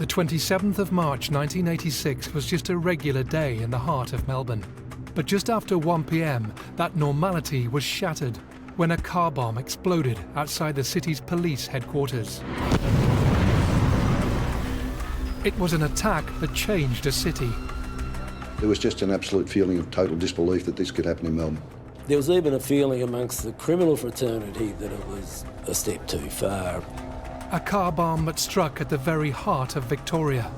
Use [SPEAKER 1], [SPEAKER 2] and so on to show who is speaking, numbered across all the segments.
[SPEAKER 1] The 27th of March 1986 was just a regular day in the heart of Melbourne. But just after 1 p.m, that normality was shattered when a car bomb exploded outside the city's police headquarters. It was an attack that changed a city.
[SPEAKER 2] There was just an absolute feeling of total disbelief that this could happen in Melbourne.
[SPEAKER 3] There was even a feeling amongst the criminal fraternity that it was a step too far.
[SPEAKER 1] A car bomb that struck at the very heart of Victoria.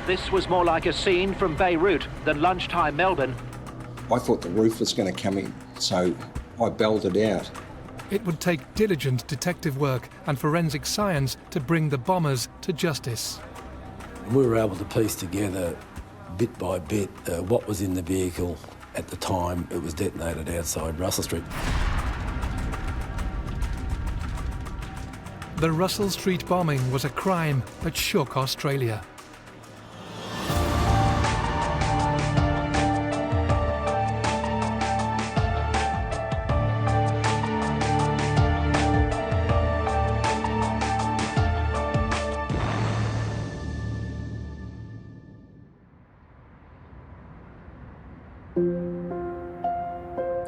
[SPEAKER 4] This was more like a scene from Beirut than lunchtime Melbourne.
[SPEAKER 5] I thought the roof was going to come in, so I belted out.
[SPEAKER 1] It would take diligent detective work and forensic science to bring the bombers to justice.
[SPEAKER 3] We were able to piece together, bit by bit, what was in the vehicle at the time it was detonated outside Russell Street.
[SPEAKER 1] The Russell Street bombing was a crime that shook Australia.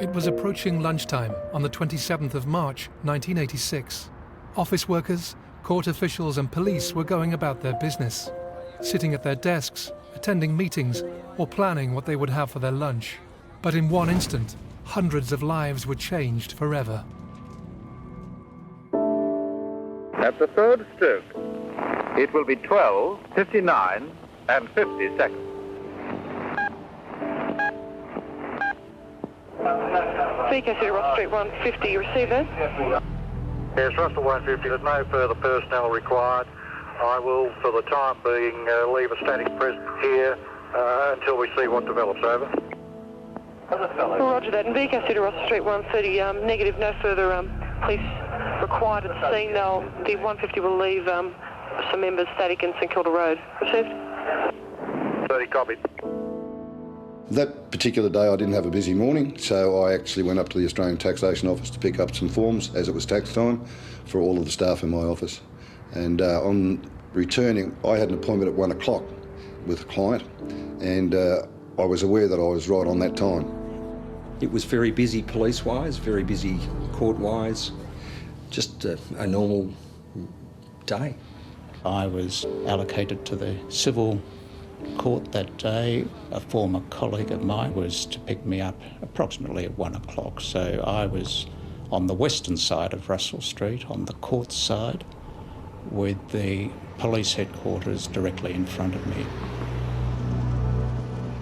[SPEAKER 1] It was approaching lunchtime on the 27th of March 1986. Office workers, court officials and police were going about their business, sitting at their desks, attending meetings or planning what they would have for their lunch. But in one instant, hundreds of lives were changed forever.
[SPEAKER 6] At the third stroke, it will be 12, 59 and 50 seconds.
[SPEAKER 7] VK Ross Street 150, you receive that?
[SPEAKER 6] Yes, Russell 150, there's no further personnel required. I will, for the time being, leave a static presence here until we see what develops. Over.
[SPEAKER 7] Roger that. And VK City Ross Street 130, negative, no further police required at the scene. The 150 will leave some members static in St Kilda Road. Received?
[SPEAKER 6] 30 copied.
[SPEAKER 2] That particular day I didn't have a busy morning, so I actually went up to the Australian Taxation Office to pick up some forms as it was tax time for all of the staff in my office. And on returning, I had an appointment at 1 o'clock with a client, and I was aware that I was right on that time.
[SPEAKER 5] It was very busy police-wise, very busy court-wise, just a normal day.
[SPEAKER 8] I was allocated to the civil court that day. A former colleague of mine was to pick me up approximately at 1 o'clock. So I was on the western side of Russell Street, on the court side, with the police headquarters directly in front of me.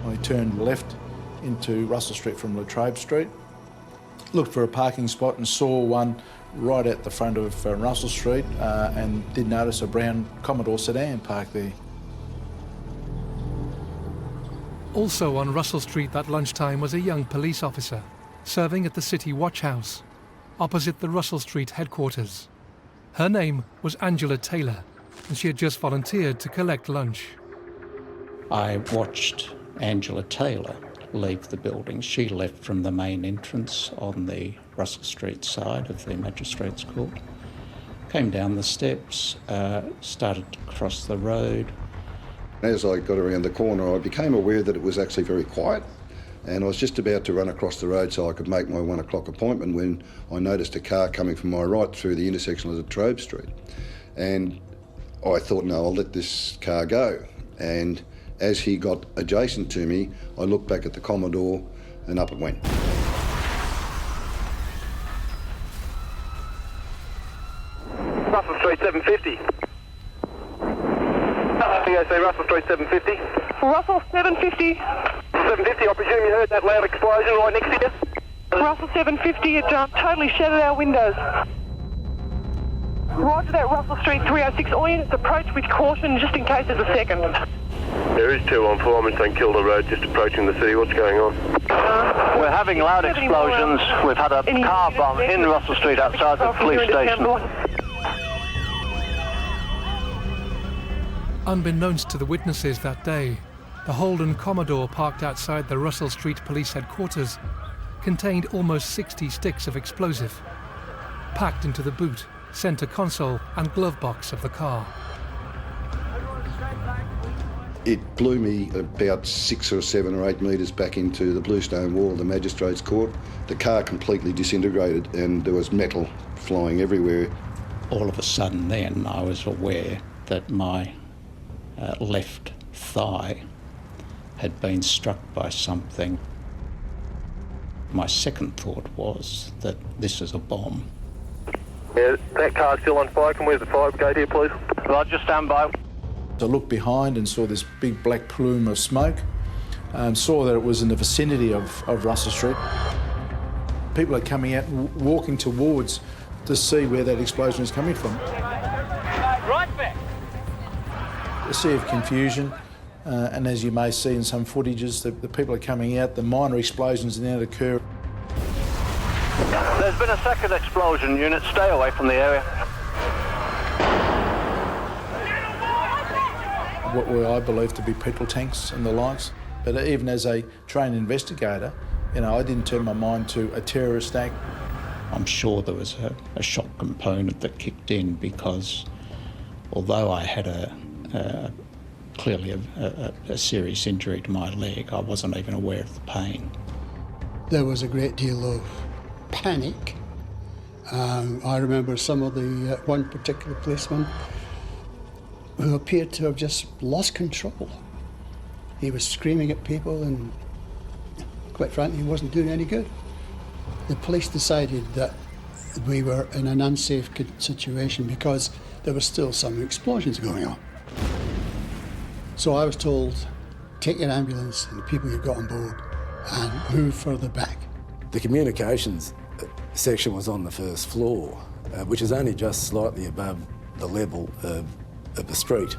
[SPEAKER 9] I turned left into Russell Street from Latrobe Street, looked for a parking spot and saw one right at the front of Russell Street and did notice a brown Commodore sedan parked there.
[SPEAKER 1] Also on Russell Street that lunchtime was a young police officer serving at the City Watch House, opposite the Russell Street headquarters. Her name was Angela Taylor, and she had just volunteered to collect lunch.
[SPEAKER 8] I watched Angela Taylor leave the building. She left from the main entrance on the Russell Street side of the Magistrates Court, came down the steps, started to cross the road.
[SPEAKER 2] As I got around the corner, I became aware that it was actually very quiet, and I was just about to run across the road so I could make my 1 o'clock appointment when I noticed a car coming from my right through the intersection of Latrobe Street. And I thought, no, I'll let this car go. And as he got adjacent to me, I looked back at the Commodore and up it went.
[SPEAKER 6] Russell Street 750. POC Russell Street 750.
[SPEAKER 7] Russell 750.
[SPEAKER 6] 750, I presume you heard that loud explosion right next to you?
[SPEAKER 7] Russell 750, it totally shattered our windows. Roger that, Russell Street 306. All units approach with caution just in case there's a second.
[SPEAKER 6] There is 214 in St Kilda Road just approaching the city. What's going on? We're having loud explosions. We've had a car bomb in Russell Street outside the police station.
[SPEAKER 1] Unbeknownst to the witnesses that day, the Holden Commodore parked outside the Russell Street Police headquarters contained almost 60 sticks of explosive, packed into the boot, centre console and glove box of the car.
[SPEAKER 2] It blew me about 6 or 7 or 8 metres back into the bluestone wall of the magistrates' court. The car completely disintegrated and there was metal flying everywhere.
[SPEAKER 8] All of a sudden then I was aware that my left thigh had been struck by something. My second thought was that this is a bomb.
[SPEAKER 6] Yeah, that car's still on fire. Can we have the fire brigade here, please? Roger, stand by.
[SPEAKER 9] I looked behind and saw this big black plume of smoke, saw that it was in the vicinity of Russell Street. People are coming out, walking towards to see where that explosion is coming from.
[SPEAKER 6] Right back.
[SPEAKER 9] A sea of confusion, and as you may see in some footages, the people are coming out, the minor explosions now occur.
[SPEAKER 6] There's been a second explosion. Units, stay away from the area.
[SPEAKER 9] What were I believe to be petrol tanks and the likes. But even as a trained investigator, I didn't turn my mind to a terrorist act.
[SPEAKER 8] I'm sure there was a shock component that kicked in because although I had clearly a serious injury to my leg, I wasn't even aware of the pain.
[SPEAKER 10] There was a great deal of panic. I remember some of the one particular policeman who appeared to have just lost control. He was screaming at people and, quite frankly, he wasn't doing any good. The police decided that we were in an unsafe situation because there were still some explosions going on. So I was told, take your ambulance and the people you've got on board and move further back.
[SPEAKER 3] The communications section was on the first floor, which is only just slightly above the level of the street.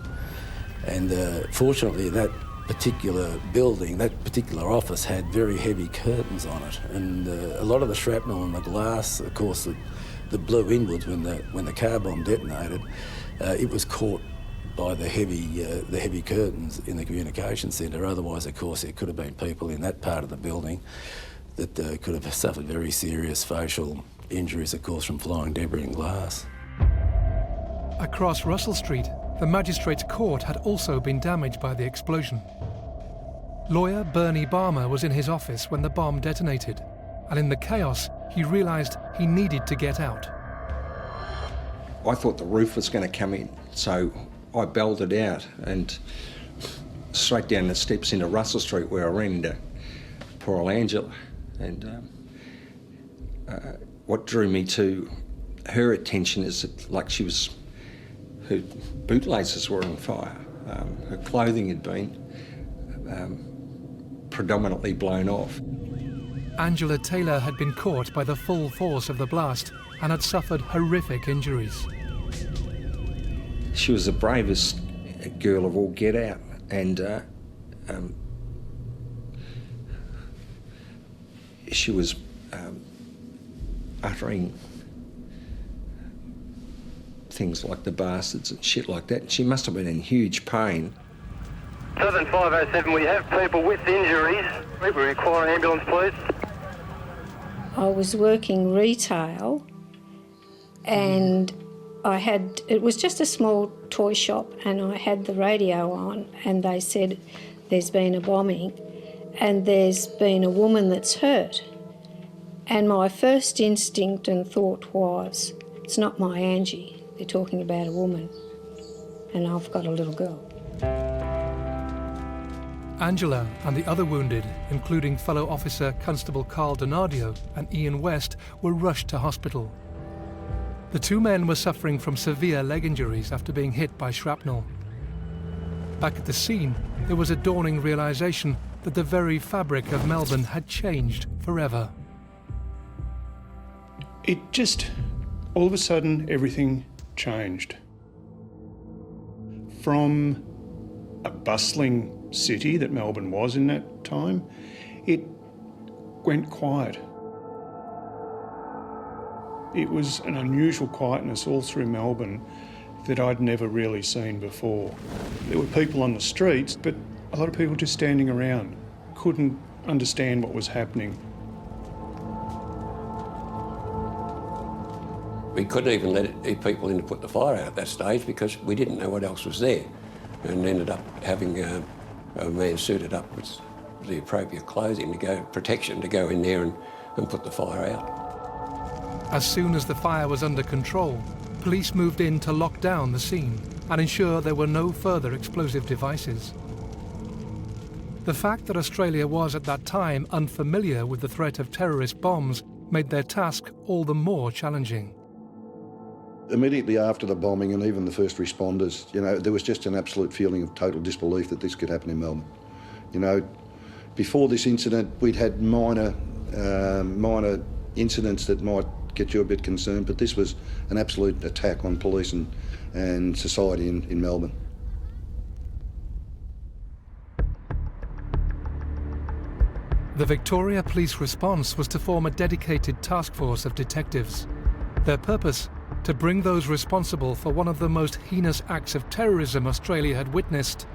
[SPEAKER 3] And fortunately, that particular building, that particular office had very heavy curtains on it. And a lot of the shrapnel and the glass, of course, that blew inwards when the car bomb detonated, it was caught by the heavy curtains in the communications centre. Otherwise, of course, there could have been people in that part of the building that could have suffered very serious facial injuries, of course, from flying debris and glass.
[SPEAKER 1] Across Russell Street, the magistrates' court had also been damaged by the explosion. Lawyer Bernie Barmer was in his office when the bomb detonated, and in the chaos, he realised he needed to get out.
[SPEAKER 5] I thought the roof was going to come in, so I belted out and straight down the steps into Russell Street where I ran into poor old Angela. And what drew me to her attention is that, like, her bootlaces were on fire. Her clothing had been predominantly blown off.
[SPEAKER 1] Angela Taylor had been caught by the full force of the blast and had suffered horrific injuries.
[SPEAKER 5] She was the bravest girl of all get out, and she was uttering things like the bastards and shit like that. She must have been in huge pain.
[SPEAKER 6] 7507, we have people with injuries. We require an ambulance, please.
[SPEAKER 11] I was working retail and it was just a small toy shop, and I had the radio on and they said there's been a bombing and there's been a woman that's hurt. And my first instinct and thought was, it's not my Angie. They're talking about a woman, and I've got a little girl.
[SPEAKER 1] Angela and the other wounded, including fellow officer Constable Carl Donadio and Ian West, were rushed to hospital. The two men were suffering from severe leg injuries after being hit by shrapnel. Back at the scene, there was a dawning realisation that the very fabric of Melbourne had changed forever.
[SPEAKER 12] It just, all of a sudden, everything changed. From a bustling city that Melbourne was in that time, it went quiet. It was an unusual quietness all through Melbourne that I'd never really seen before. There were people on the streets, but a lot of people just standing around, couldn't understand what was happening.
[SPEAKER 13] We couldn't even let people in to put the fire out at that stage because we didn't know what else was there. and ended up having a man suited up with the appropriate clothing protection to go in there and put the fire out.
[SPEAKER 1] As soon as the fire was under control, police moved in to lock down the scene and ensure there were no further explosive devices. The fact that Australia was at that time unfamiliar with the threat of terrorist bombs made their task all the more challenging.
[SPEAKER 2] Immediately after the bombing, and even the first responders, there was just an absolute feeling of total disbelief that this could happen in Melbourne. Before this incident, we'd had minor incidents that might get you a bit concerned, but this was an absolute attack on police and society in Melbourne.
[SPEAKER 1] The Victoria Police response was to form a dedicated task force of detectives. Their purpose? To bring those responsible for one of the most heinous acts of terrorism Australia had witnessed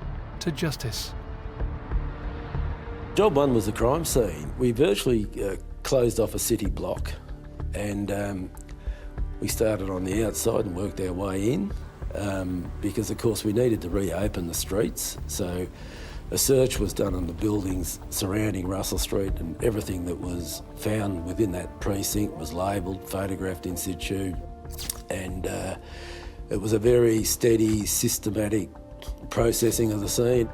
[SPEAKER 1] to justice.
[SPEAKER 3] Job one was the crime scene. We virtually closed off a city block, and we started on the outside and worked our way in because, of course, we needed to reopen the streets. So a search was done on the buildings surrounding Russell Street, and everything that was found within that precinct was labelled, photographed in situ, and it was a very steady, systematic processing of the scene.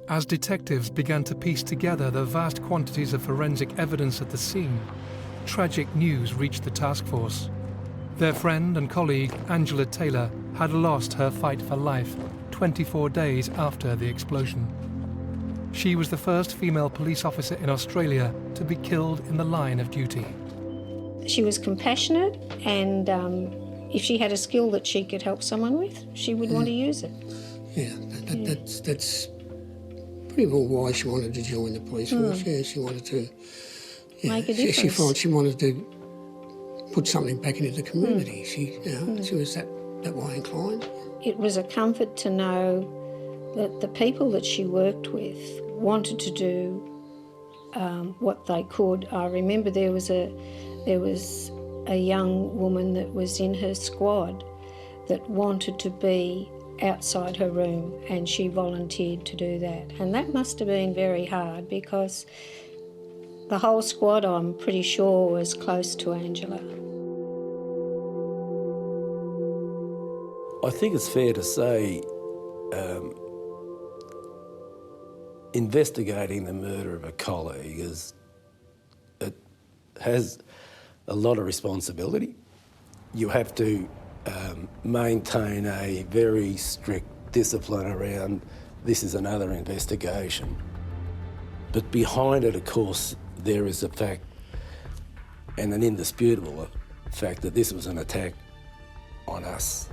[SPEAKER 1] As detectives began to piece together the vast quantities of forensic evidence at the scene, tragic news reached the task force. Their friend and colleague, Angela Taylor, had lost her fight for life 24 days after the explosion. She was the first female police officer in Australia to be killed in the line of duty.
[SPEAKER 11] She was compassionate, and if she had a skill that she could help someone with, she would want to use it.
[SPEAKER 14] Yeah, that's pretty well why she wanted to join the police force. Yeah, she wanted to
[SPEAKER 11] make a difference.
[SPEAKER 14] She wanted to put something back into the community. She was that way inclined.
[SPEAKER 11] It was a comfort to know that the people that she worked with wanted to do what they could. I remember there was a young woman that was in her squad that wanted to be outside her room, and she volunteered to do that. And that must have been very hard because the whole squad, I'm pretty sure, was close to Angela.
[SPEAKER 3] I think it's fair to say investigating the murder of a colleague it has a lot of responsibility. You have to maintain a very strict discipline around this is another investigation. But behind it, of course, there is a fact, and an indisputable fact, that this was an attack on us.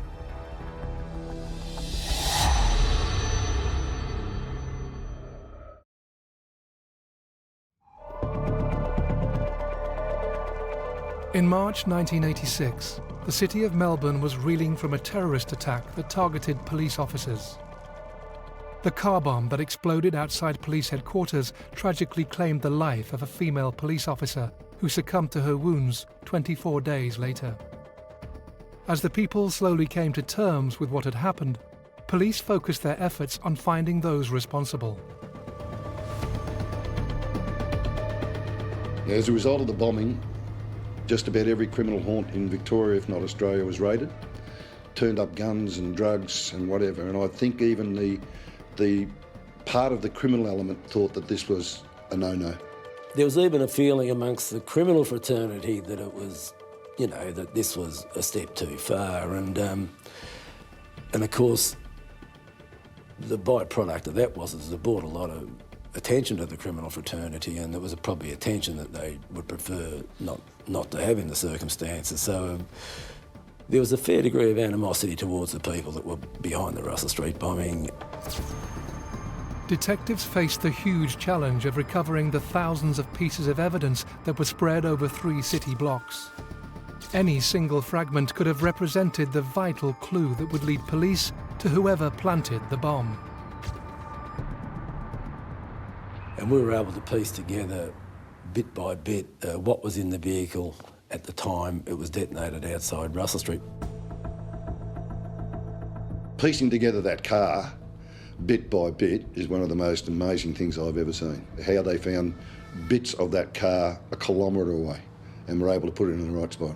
[SPEAKER 1] In March 1986, the city of Melbourne was reeling from a terrorist attack that targeted police officers. The car bomb that exploded outside police headquarters tragically claimed the life of a female police officer who succumbed to her wounds 24 days later. As the people slowly came to terms with what had happened, police focused their efforts on finding those responsible.
[SPEAKER 2] As a result of the bombing, just about every criminal haunt in Victoria, if not Australia, was raided. Turned up guns and drugs and whatever, and I think even the part of the criminal element thought that this was a no-no.
[SPEAKER 3] There was even a feeling amongst the criminal fraternity that it was, that this was a step too far, and of course, the byproduct of that was it brought a lot of attention to the criminal fraternity, and there was probably attention that they would prefer not to have in the circumstances. So there was a fair degree of animosity towards the people that were behind the Russell Street bombing.
[SPEAKER 1] Detectives faced the huge challenge of recovering the thousands of pieces of evidence that were spread over 3 city blocks. Any single fragment could have represented the vital clue that would lead police to whoever planted the bomb.
[SPEAKER 3] And we were able to piece together, bit by bit, what was in the vehicle at the time it was detonated outside Russell Street.
[SPEAKER 2] Piecing together that car, bit by bit, is one of the most amazing things I've ever seen. How they found bits of that car a kilometre away and were able to put it in the right spot.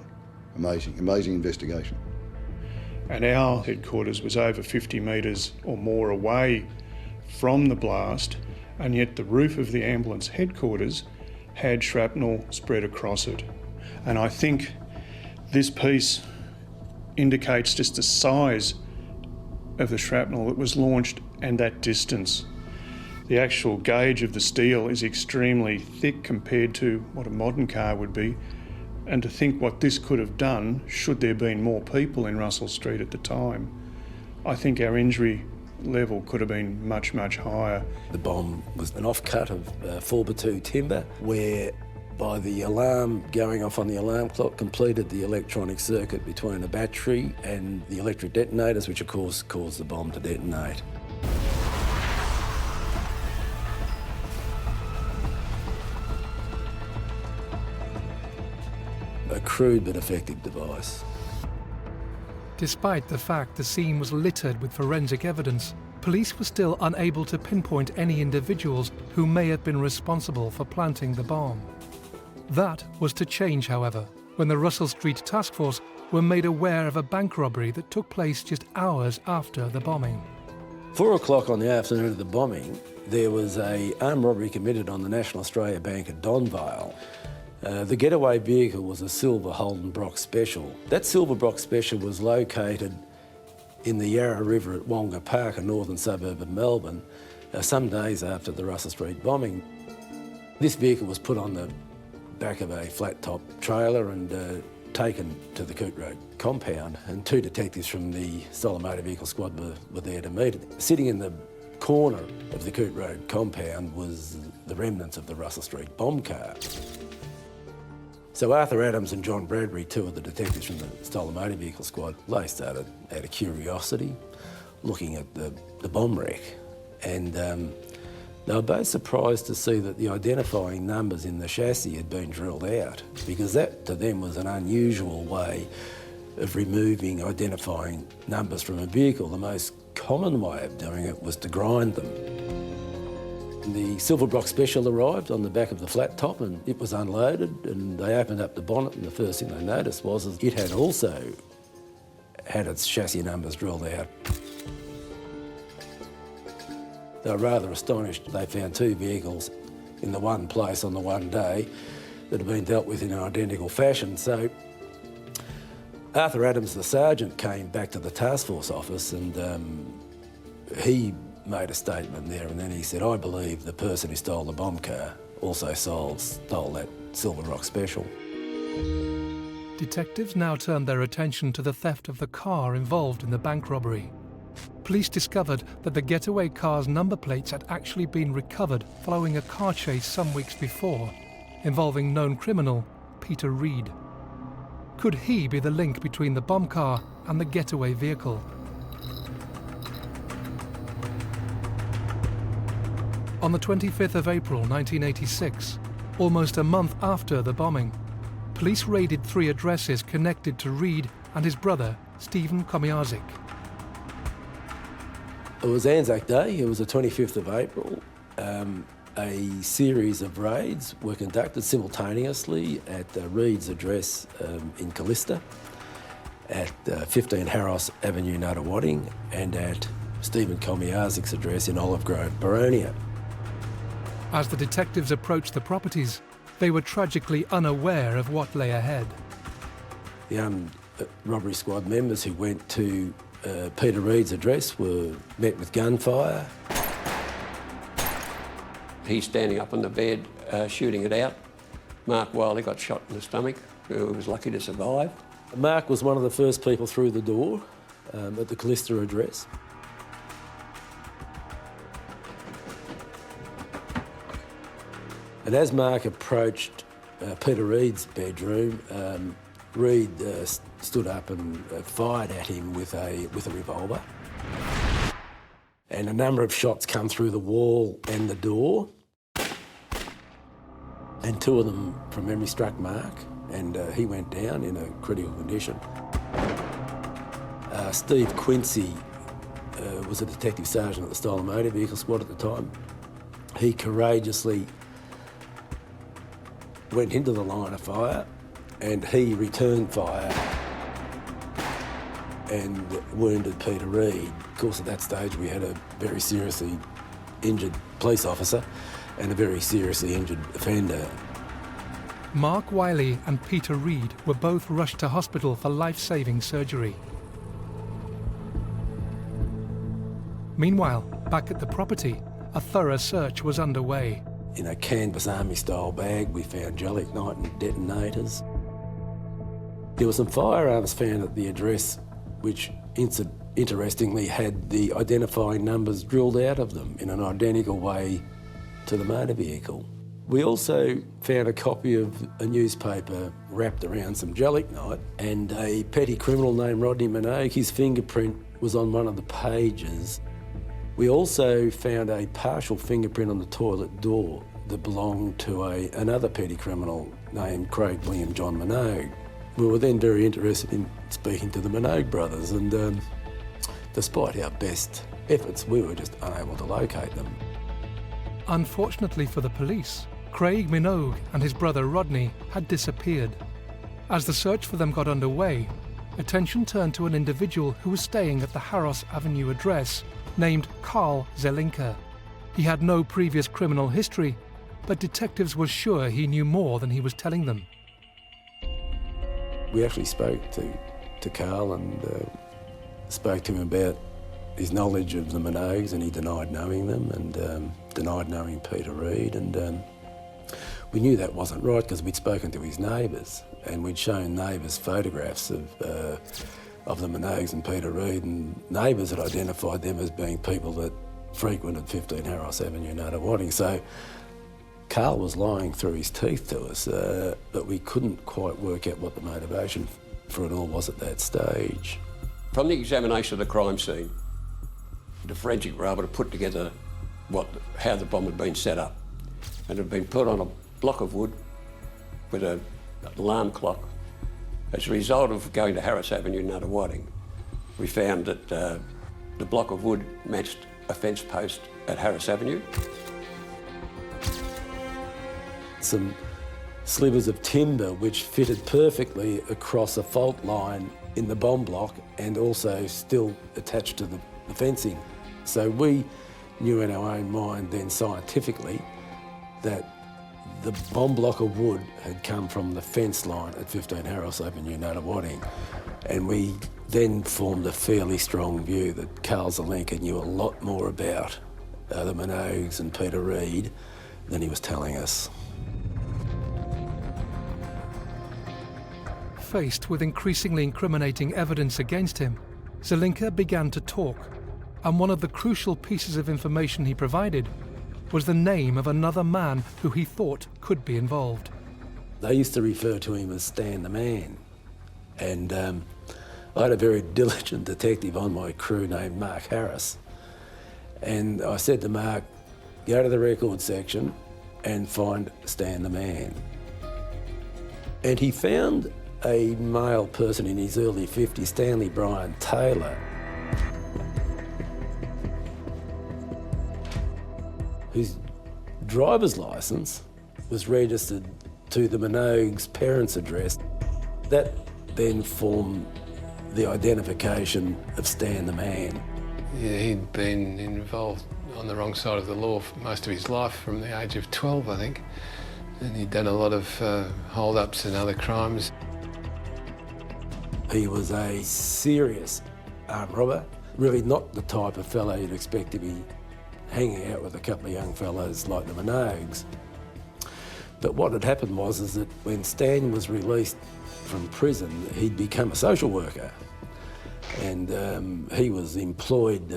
[SPEAKER 2] Amazing, amazing investigation.
[SPEAKER 12] And our headquarters was over 50 metres or more away from the blast, and yet the roof of the ambulance headquarters had shrapnel spread across it. And I think this piece indicates just the size of the shrapnel that was launched and that distance. The actual gauge of the steel is extremely thick compared to what a modern car would be. And to think what this could have done, should there been more people in Russell Street at the time, I think our injury level could have been much, much higher.
[SPEAKER 3] The bomb was an offcut of 4x2 timber, where by the alarm going off on the alarm clock completed the electronic circuit between the battery and the electric detonators, which of course caused the bomb to detonate. A crude but effective device.
[SPEAKER 1] Despite the fact the scene was littered with forensic evidence, police were still unable to pinpoint any individuals who may have been responsible for planting the bomb. That was to change, however, when the Russell Street Task Force were made aware of a bank robbery that took place just hours after the bombing.
[SPEAKER 3] 4 o'clock on the afternoon of the bombing, there was an armed robbery committed on the National Australia Bank at Donvale. The getaway vehicle was a silver Holden Brock Special. That silver Brock Special was located in the Yarra River at Wonga Park, a northern suburb of Melbourne, some days after the Russell Street bombing. This vehicle was put on the back of a flat-top trailer and taken to the Coot Road compound, and 2 detectives from the Stolen Motor Vehicle Squad were there to meet it. Sitting in the corner of the Coot Road compound was the remnants of the Russell Street bomb car. So Arthur Adams and John Bradbury, 2 of the detectives from the Stolen Motor Vehicle Squad, they started out of curiosity looking at the bomb wreck, and they were both surprised to see that the identifying numbers in the chassis had been drilled out, because that to them was an unusual way of removing identifying numbers from a vehicle. The most common way of doing it was to grind them. The Silver Brock Special arrived on the back of the flat top, and it was unloaded, and they opened up the bonnet, and the first thing they noticed was it had also had its chassis numbers drilled out. They were rather astonished. They found 2 vehicles in the one place on the one day that had been dealt with in an identical fashion. So Arthur Adams, the sergeant, came back to the task force office, and he made a statement there, and then he said, "I believe the person who stole the bomb car also stole that Silver Rock Special."
[SPEAKER 1] Detectives now turned their attention to the theft of the car involved in the bank robbery. Police discovered that the getaway car's number plates had actually been recovered following a car chase some weeks before, involving known criminal Peter Reid. Could he be the link between the bomb car and the getaway vehicle? On the 25th of April 1986, almost a month after the bombing, police raided 3 addresses connected to Reid and his brother, Stephen Komiarzik.
[SPEAKER 3] It was Anzac Day, it was the 25th of April. A series of raids were conducted simultaneously at Reid's address in Callista, at 15 Harros Avenue, Nuttawading, and at Stephen Komiarzik's address in Olive Grove, Boronia.
[SPEAKER 1] As the detectives approached the properties, they were tragically unaware of what lay ahead.
[SPEAKER 3] The robbery squad members who went to Peter Reid's address were met with gunfire.
[SPEAKER 13] He's standing up on the bed, shooting it out. Mark Wiley got shot in the stomach, who was lucky to survive.
[SPEAKER 3] Mark was one of the first people through the door at the Callista address. And as Mark approached Peter Reid's bedroom, Reid stood up and fired at him with a revolver. And a number of shots come through the wall and the door. And 2 of them, from memory, struck Mark. and he went down in a critical condition. Steve Quincy was a detective sergeant at the Stolen Motor Vehicle Squad at the time. He courageously went into the line of fire and he returned fire and wounded Peter Reid. Of course, at that stage we had a very seriously injured police officer and a very seriously injured offender.
[SPEAKER 1] Mark Wiley and Peter Reid were both rushed to hospital for life-saving surgery. Meanwhile, back at the property, a thorough search was underway.
[SPEAKER 3] In a canvas army-style bag, we found gelignite and detonators. There were some firearms found at the address which, interestingly, had the identifying numbers drilled out of them in an identical way to the motor vehicle. We also found a copy of a newspaper wrapped around some gelignite, and a petty criminal named Rodney Minogue, his fingerprint was on one of the pages. We also found a partial fingerprint on the toilet door that belonged to another petty criminal named Craig William John Minogue. We were then very interested in speaking to the Minogue brothers, and despite our best efforts, we were just unable to locate them.
[SPEAKER 1] Unfortunately for the police, Craig Minogue and his brother Rodney had disappeared. As the search for them got underway, attention turned to an individual who was staying at the Harros Avenue address, named Carl Zelinka. He had no previous criminal history, but detectives were sure he knew more than he was telling them.
[SPEAKER 3] We actually spoke to Carl and spoke to him about his knowledge of the Minogues, and he denied knowing them and denied knowing Peter Reid. And we knew that wasn't right because we'd spoken to his neighbours, and we'd shown neighbours photographs of the Minogues and Peter Reid, and neighbours had identified them as being people that frequented 15 Harros Avenue, Nunawading. So Carl was lying through his teeth to us, but we couldn't quite work out what the motivation for it all was at that stage.
[SPEAKER 13] From the examination of the crime scene, the forensic were able to put together how the bomb had been set up. And it had been put on a block of wood with an alarm clock. As a result of going to Harros Avenue, Nunawading, we found that the block of wood matched a fence post at Harros Avenue.
[SPEAKER 3] Some slivers of timber which fitted perfectly across a fault line in the bomb block and also still attached to the fencing. So we knew in our own mind then scientifically that the bomb block of wood had come from the fence line at 15 Harros Avenue, Nunawading. And we then formed a fairly strong view that Carl Zelinka knew a lot more about the Minogues and Peter Reid than he was telling us.
[SPEAKER 1] Faced with increasingly incriminating evidence against him, Zelinka began to talk, and one of the crucial pieces of information he provided was the name of another man who he thought could be involved.
[SPEAKER 3] They used to refer to him as Stan the Man, and I had a very diligent detective on my crew named Mark Harris, and I said to Mark, go to the record section and find Stan the Man. And he found a male person in his early 50s, Stanley Brian Taylor, whose driver's licence was registered to the Minogues' parents' address. That then formed the identification of Stan the Man.
[SPEAKER 15] Yeah, he'd been involved on the wrong side of the law for most of his life, from the age of 12, I think. And he'd done a lot of hold-ups and other crimes.
[SPEAKER 3] He was a serious armed robber, really not the type of fellow you'd expect to be hanging out with a couple of young fellows like the Minogues. But what had happened was that when Stan was released from prison, he'd become a social worker. And he was employed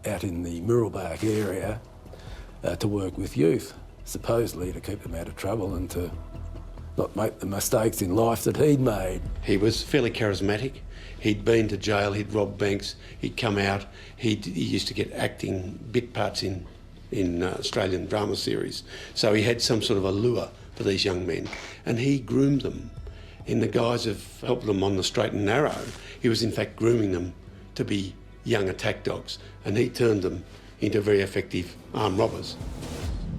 [SPEAKER 3] out in the Muralbark area to work with youth, supposedly to keep them out of trouble and to not make the mistakes in life that he'd made.
[SPEAKER 16] He was fairly charismatic. He'd been to jail, he'd robbed banks, he'd come out, he used to get acting bit parts in Australian drama series. So he had some sort of allure for these young men, and he groomed them. in the guise of helping them on the straight and narrow, he was in fact grooming them to be young attack dogs, and he turned them into very effective armed robbers.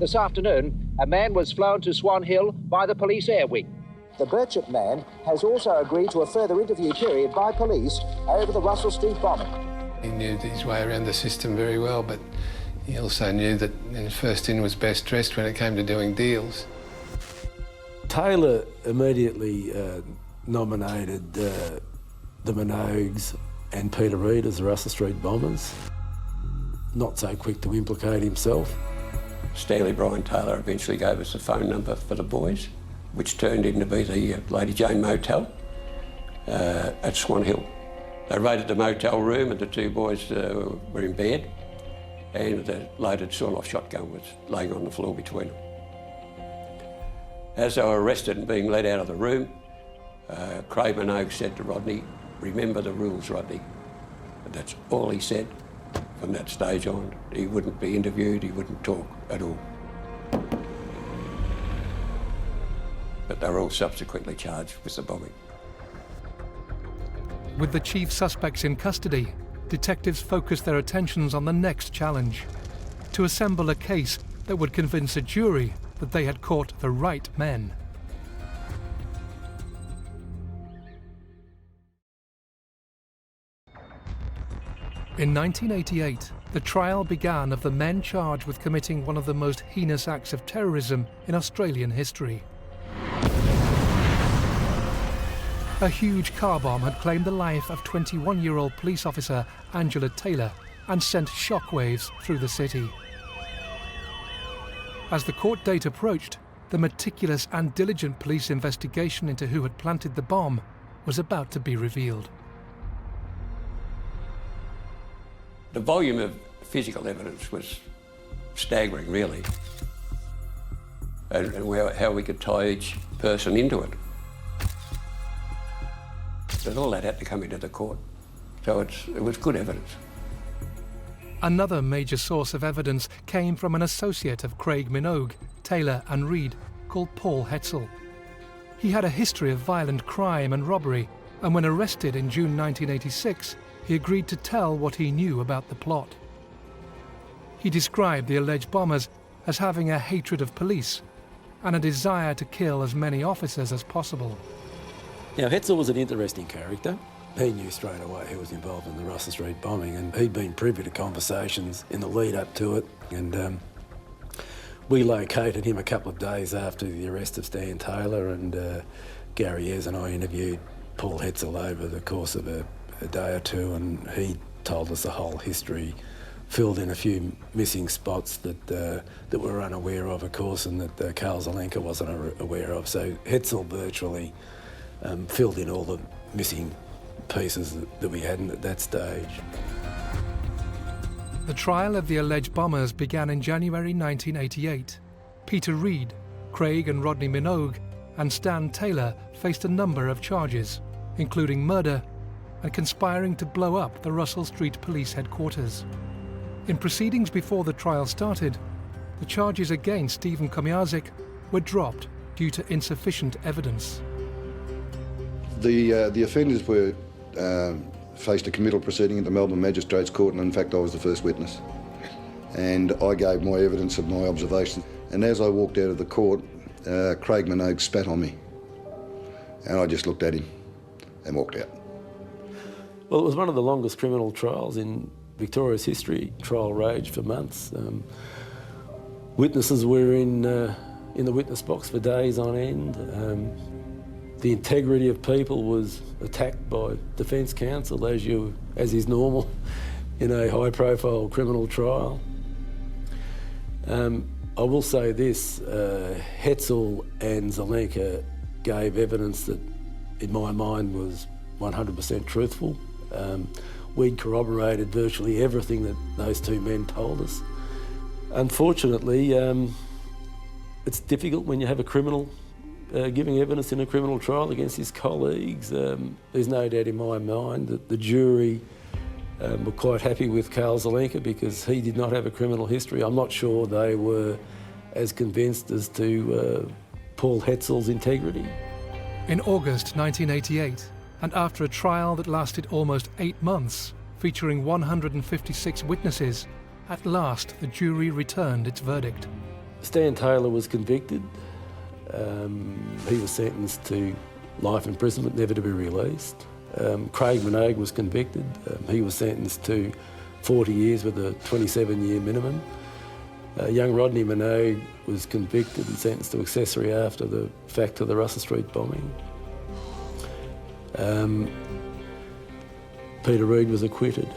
[SPEAKER 4] This afternoon, a man was flown to Swan Hill by the police air wing. The Birchip man has also agreed to a further interview period by police over the Russell Street bombing.
[SPEAKER 15] He knew his way around the system very well, but he also knew that first in was best dressed when it came to doing deals.
[SPEAKER 3] Taylor immediately nominated the Minogues and Peter Reid as the Russell Street bombers. Not so quick to implicate himself.
[SPEAKER 13] Stanley Brian Taylor eventually gave us a phone number for the boys, which turned into be the Lady Jane Motel at Swan Hill. They raided the motel room and the two boys were in bed, and the loaded sawn-off shotgun was laying on the floor between them. As they were arrested and being led out of the room, Craig Minogue said to Rodney, "Remember the rules, Rodney." And that's all he said. From that stage on, he wouldn't be interviewed, he wouldn't talk at all. But they were all subsequently charged with the bombing.
[SPEAKER 1] With the chief suspects in custody, detectives focused their attentions on the next challenge: to assemble a case that would convince a jury that they had caught the right men. In 1988, the trial began of the men charged with committing one of the most heinous acts of terrorism in Australian history. A huge car bomb had claimed the life of 21-year-old police officer Angela Taylor and sent shockwaves through the city. As the court date approached, the meticulous and diligent police investigation into who had planted the bomb was about to be revealed.
[SPEAKER 13] The volume of physical evidence was staggering, really, and how we could tie each person into it. But all that had to come into the court, so it was good evidence.
[SPEAKER 1] Another major source of evidence came from an associate of Craig Minogue, Taylor and Reid, called Paul Hetzel. He had a history of violent crime and robbery, and when arrested in June 1986, he agreed to tell what he knew about the plot. He described the alleged bombers as having a hatred of police and a desire to kill as many officers as possible.
[SPEAKER 3] Now, Hetzel was an interesting character. He knew straight away who was involved in the Russell Street bombing, and he'd been privy to conversations in the lead up to it, and we located him a couple of days after the arrest of Stan Taylor, and Gary Ayres and I interviewed Paul Hetzel over the course of a day or two, and he told us the whole history, filled in a few missing spots that we were unaware of course, and that Karl Zelenka wasn't aware of. So Hetzel virtually filled in all the missing pieces that we hadn't at that stage.
[SPEAKER 1] The trial of the alleged bombers began in January 1988. Peter Reid, Craig and Rodney Minogue, and Stan Taylor faced a number of charges, including murder and conspiring to blow up the Russell Street Police headquarters. In proceedings before the trial started, the charges against Stephen Komiarczyk were dropped due to insufficient evidence.
[SPEAKER 2] The offenders were faced a committal proceeding at the Melbourne Magistrates Court, and in fact I was the first witness. And I gave my evidence of my observation. And as I walked out of the court, Craig Minogue spat on me. And I just looked at him and walked out.
[SPEAKER 3] Well, it was one of the longest criminal trials in Victoria's history. Trial raged for months. Witnesses were in the witness box for days on end. The integrity of people was attacked by defence counsel, as is normal in a high-profile criminal trial. I will say this, Hetzel and Zelenka gave evidence that, in my mind, was 100% truthful. We'd corroborated virtually everything that those two men told us. Unfortunately, it's difficult when you have a criminal giving evidence in a criminal trial against his colleagues. There's no doubt in my mind that the jury were quite happy with Karl Zelenka because he did not have a criminal history. I'm not sure they were as convinced as to Paul Hetzel's integrity.
[SPEAKER 1] In August 1988, and after a trial that lasted almost 8 months, featuring 156 witnesses, at last the jury returned its verdict.
[SPEAKER 3] Stan Taylor was convicted. He was sentenced to life imprisonment, never to be released. Craig Minogue was convicted. He was sentenced to 40 years with a 27-year minimum. Young Rodney Minogue was convicted and sentenced to accessory after the fact to the Russell Street bombing. Peter Reid was acquitted.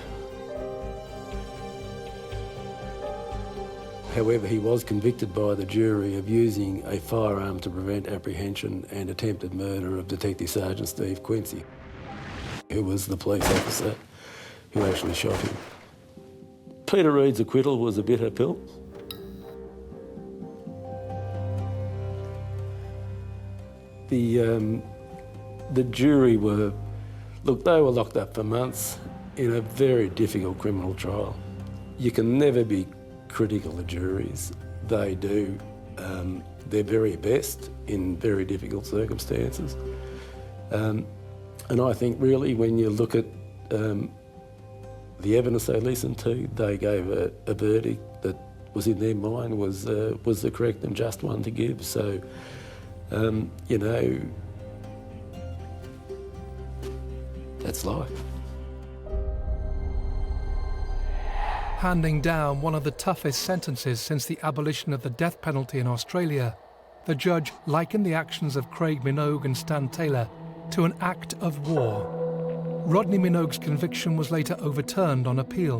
[SPEAKER 3] However, he was convicted by the jury of using a firearm to prevent apprehension and attempted murder of Detective Sergeant Steve Quincy, who was the police officer who actually shot him. Peter Reid's acquittal was a bitter pill. The jury were locked up for months in a very difficult criminal trial. You can never be critical of juries. They do their very best in very difficult circumstances. And I think really when you look at the evidence they listened to, they gave a verdict that was in their mind was the correct and just one to give. So, you know, that's life.
[SPEAKER 1] Handing down one of the toughest sentences since the abolition of the death penalty in Australia, the judge likened the actions of Craig Minogue and Stan Taylor to an act of war. Rodney Minogue's conviction was later overturned on appeal.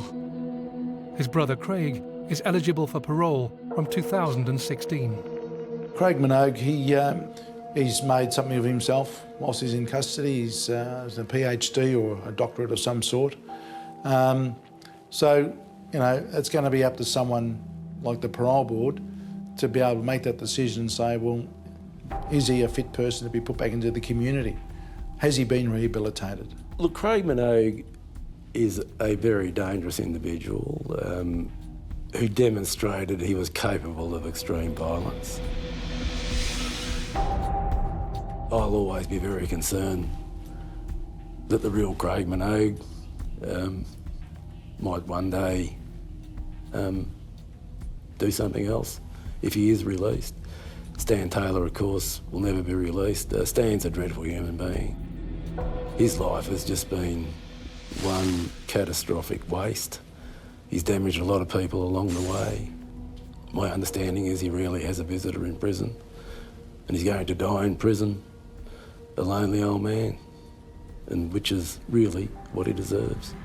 [SPEAKER 1] His brother Craig is eligible for parole from 2016.
[SPEAKER 9] Craig Minogue, he's made something of himself whilst he's in custody. He's a PhD or a doctorate of some sort. So, you know, it's going to be up to someone like the parole board to be able to make that decision and say, well, is he a fit person to be put back into the community? Has he been rehabilitated?
[SPEAKER 3] Look, Craig Minogue is a very dangerous individual who demonstrated he was capable of extreme violence. I'll always be very concerned that the real Craig Minogue might one day do something else if he is released. Stan Taylor, of course, will never be released. Stan's a dreadful human being. His life has just been one catastrophic waste. He's damaged a lot of people along the way. My understanding is he really has a visitor in prison, and he's going to die in prison, a lonely old man, and which is really what he deserves.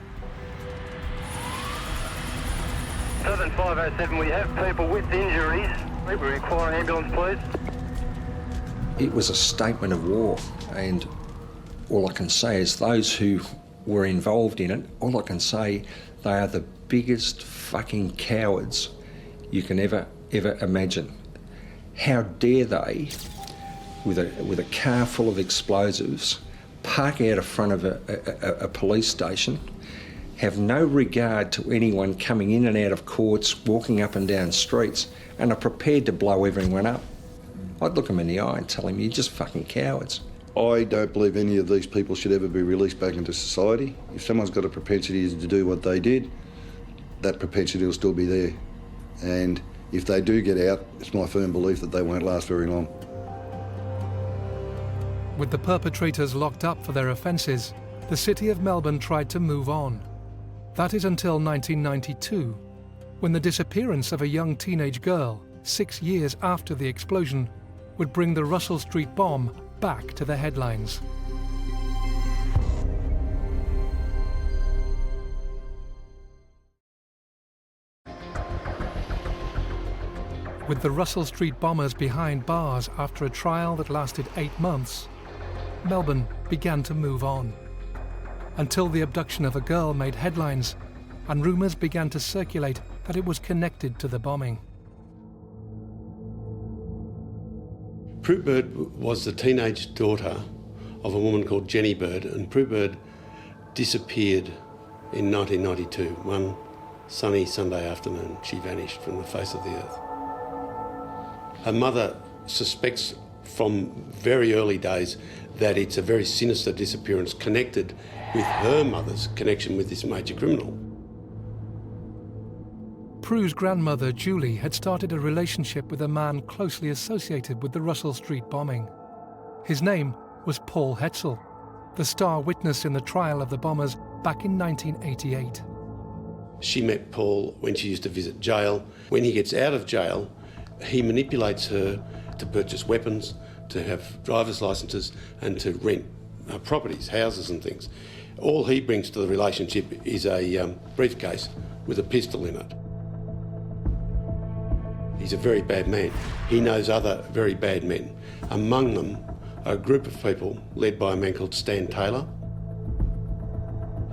[SPEAKER 6] 7507, we have people with injuries. We require an ambulance, please.
[SPEAKER 5] It was a statement of war, and all I can say is those who were involved in it, all I can say, they are the biggest fucking cowards you can ever imagine. How dare they, with a car full of explosives, park out in front of a police station, have no regard to anyone coming in and out of courts, walking up and down streets, and are prepared to blow everyone up. I'd look them in the eye and tell them, you're just fucking cowards.
[SPEAKER 2] I don't believe any of these people should ever be released back into society. If someone's got a propensity to do what they did, that propensity will still be there. And if they do get out, it's my firm belief that they won't last very long.
[SPEAKER 1] With the perpetrators locked up for their offences, the City of Melbourne tried to move on. That is until 1992, when the disappearance of a young teenage girl, 6 years after the explosion, would bring the Russell Street bomb back to the headlines. With the Russell Street bombers behind bars after a trial that lasted 8 months, Melbourne began to move on. Until the abduction of a girl made headlines, and rumours began to circulate that it was connected to the bombing.
[SPEAKER 16] Prue Bird was the teenage daughter of a woman called Jenny Bird, and Prue Bird disappeared in 1992. One sunny Sunday afternoon, she vanished from the face of the earth. Her mother suspects from very early days that it's a very sinister disappearance connected with her mother's connection with this major criminal.
[SPEAKER 1] Prue's grandmother, Julie, had started a relationship with a man closely associated with the Russell Street bombing. His name was Paul Hetzel, the star witness in the trial of the bombers back in 1988.
[SPEAKER 16] She met Paul when she used to visit jail. When he gets out of jail, he manipulates her to purchase weapons, to have driver's licences and to rent properties, houses and things. All he brings to the relationship is a briefcase with a pistol in it. He's a very bad man. He knows other very bad men. Among them, a group of people led by a man called Stan Taylor,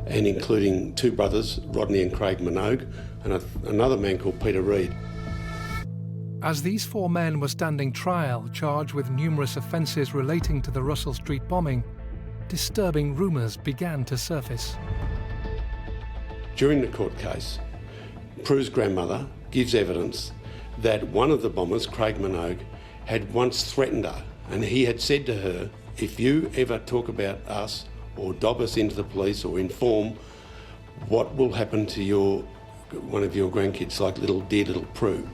[SPEAKER 16] and including two brothers, Rodney and Craig Minogue, and another man called Peter Reid.
[SPEAKER 1] As these four men were standing trial, charged with numerous offences relating to the Russell Street bombing, disturbing rumours began to surface.
[SPEAKER 16] During the court case, Prue's grandmother gives evidence that one of the bombers, Craig Minogue, had once threatened her, and he had said to her, if you ever talk about us or dob us into the police or inform, what will happen to one of your grandkids, like dear little Prue?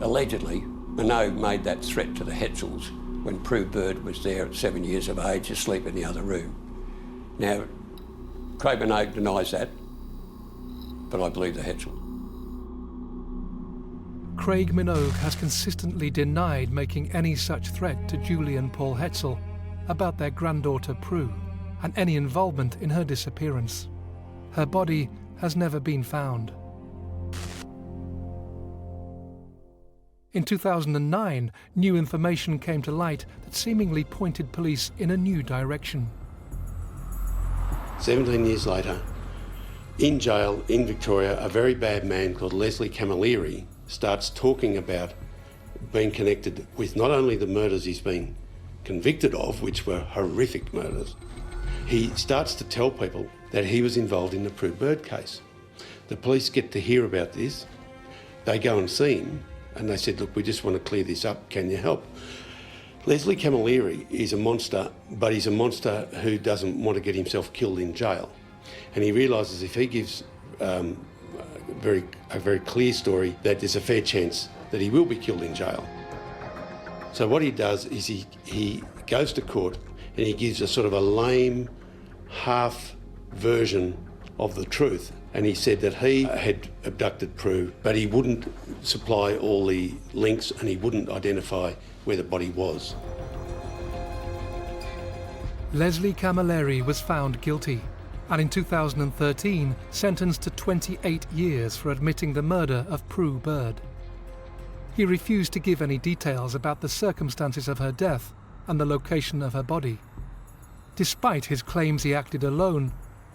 [SPEAKER 13] Allegedly, Minogue made that threat to the Hetzels when Prue Bird was there at 7 years of age, asleep in the other room. Now, Craig Minogue denies that, but I believe the Hetzel.
[SPEAKER 1] Craig Minogue has consistently denied making any such threat to Julie and Paul Hetzel about their granddaughter Prue and any involvement in her disappearance. Her body has never been found. In 2009, new information came to light that seemingly pointed police in a new direction.
[SPEAKER 16] 17 years later, in jail in Victoria, a very bad man called Leslie Camilleri starts talking about being connected with not only the murders he's been convicted of, which were horrific murders, he starts to tell people that he was involved in the Prue Bird case. The police get to hear about this. They go and see him and they said, look, we just want to clear this up, can you help? Leslie Camilleri is a monster, but he's a monster who doesn't want to get himself killed in jail. And he realises if he gives a very clear story, that there's a fair chance that he will be killed in jail. So what he does is he goes to court and he gives a sort of a lame half version of the truth. And he said that he had abducted Prue, but he wouldn't supply all the links and he wouldn't identify where the body was.
[SPEAKER 1] Leslie Camilleri was found guilty and in 2013 sentenced to 28 years for admitting the murder of Prue Bird. He refused to give any details about the circumstances of her death and the location of her body. Despite his claims he acted alone,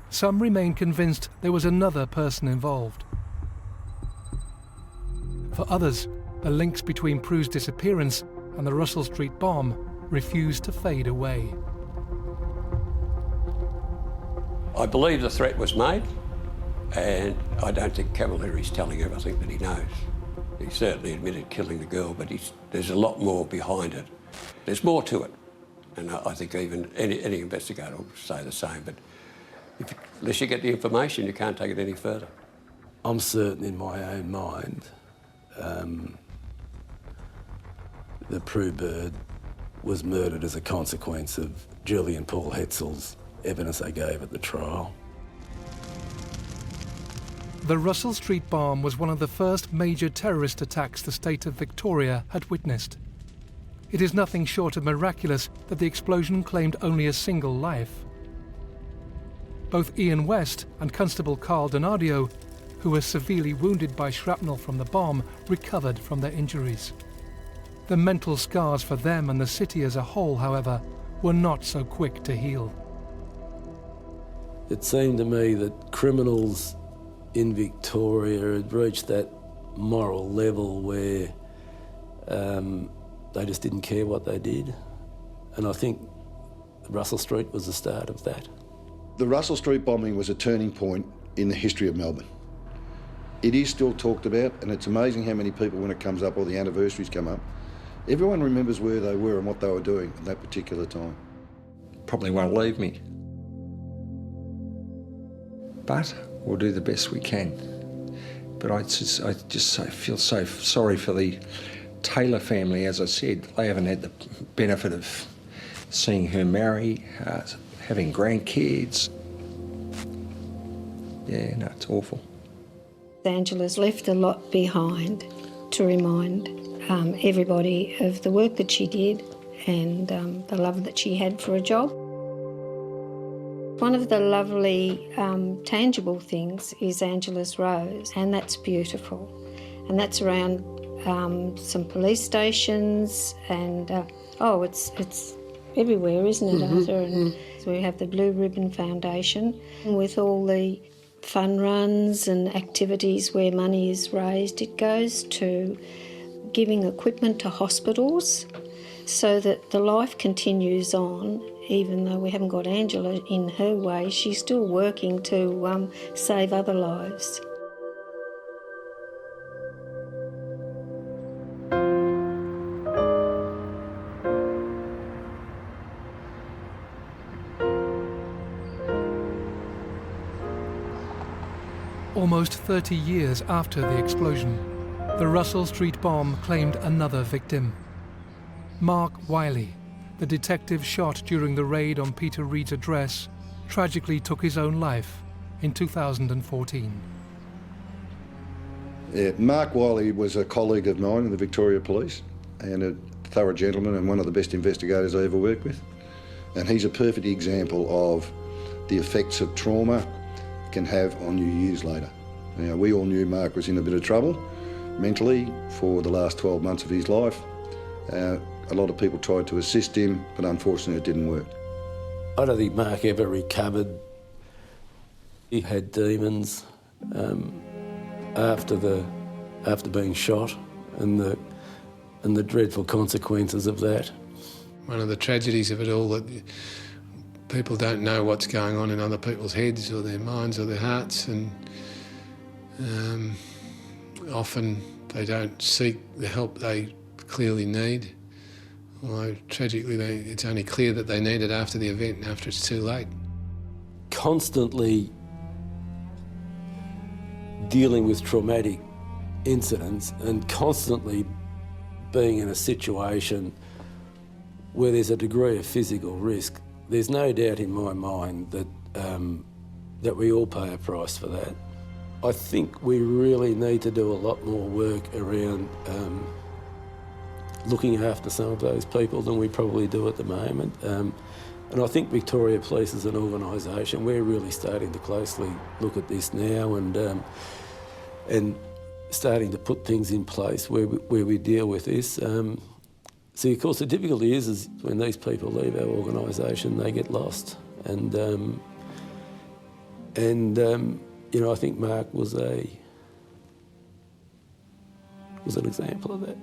[SPEAKER 1] some remain convinced there was another person involved. For others, the links between Prue's disappearance and the Russell Street bomb refused to fade away.
[SPEAKER 13] I believe the threat was made, and I don't think Camilleri's telling everything that he knows. He certainly admitted killing the girl, but there's a lot more behind it. There's more to it, and I think even any investigator will say the same, but unless you get the information, you can't take it any further.
[SPEAKER 3] I'm certain in my own mind that Prue Bird was murdered as a consequence of Julie and Paul Hetzel's evidence they gave at the trial.
[SPEAKER 1] The Russell Street bomb was one of the first major terrorist attacks the state of Victoria had witnessed. It is nothing short of miraculous that the explosion claimed only a single life. Both Ian West and Constable Carl Donadio, who were severely wounded by shrapnel from the bomb, recovered from their injuries. The mental scars for them and the city as a whole, however, were not so quick to heal.
[SPEAKER 3] It seemed to me that criminals in Victoria had reached that moral level where they just didn't care what they did. And I think Russell Street was the start of that.
[SPEAKER 2] The Russell Street bombing was a turning point in the history of Melbourne. It is still talked about, and it's amazing how many people, when it comes up or the anniversaries come up, Everyone remembers where they were and what they were doing at that particular time.
[SPEAKER 5] Probably won't leave me. But we'll do the best we can. But I just feel so sorry for the Taylor family. As I said, they haven't had the benefit of seeing her marry, having grandkids. Yeah, no, it's awful.
[SPEAKER 11] Angela's left a lot behind to remind everybody of the work that she did and the love that she had for a job. One of the lovely tangible things is Angela's Rose, and that's beautiful. And that's around some police stations and, it's everywhere, isn't it, Arthur? And so we have the Blue Ribbon Foundation with all the fun runs and activities where money is raised. It goes to giving equipment to hospitals so that the life continues on. Even though we haven't got Angela in her way, she's still working to save other lives.
[SPEAKER 1] Almost 30 years after the explosion, the Russell Street bomb claimed another victim. Mark Wiley, the detective shot during the raid on Peter Reid's address, tragically took his own life in 2014.
[SPEAKER 2] Yeah, Mark Wiley was a colleague of mine in the Victoria Police and a thorough gentleman and one of the best investigators I ever worked with. And he's a perfect example of the effects of trauma can have on you years later. Now, we all knew Mark was in a bit of trouble mentally for the last 12 months of his life. A lot of people tried to assist him, but unfortunately it didn't work.
[SPEAKER 3] I don't think Mark ever recovered. He had demons after being shot and the dreadful consequences of that.
[SPEAKER 15] One of the tragedies of it all, that people don't know what's going on in other people's heads or their minds or their hearts, and often they don't seek the help they clearly need. Although tragically it's only clear that they need it after the event and after it's too late.
[SPEAKER 3] Constantly dealing with traumatic incidents and constantly being in a situation where there's a degree of physical risk, there's no doubt in my mind that that we all pay a price for that. I think we really need to do a lot more work around looking after some of those people than we probably do at the moment. And I think Victoria Police as an organisation, we're really starting to closely look at this now and starting to put things in place where we deal with this. See, of course, the difficulty is when these people leave our organisation, they get lost. And you know, I think Mark was an example of that.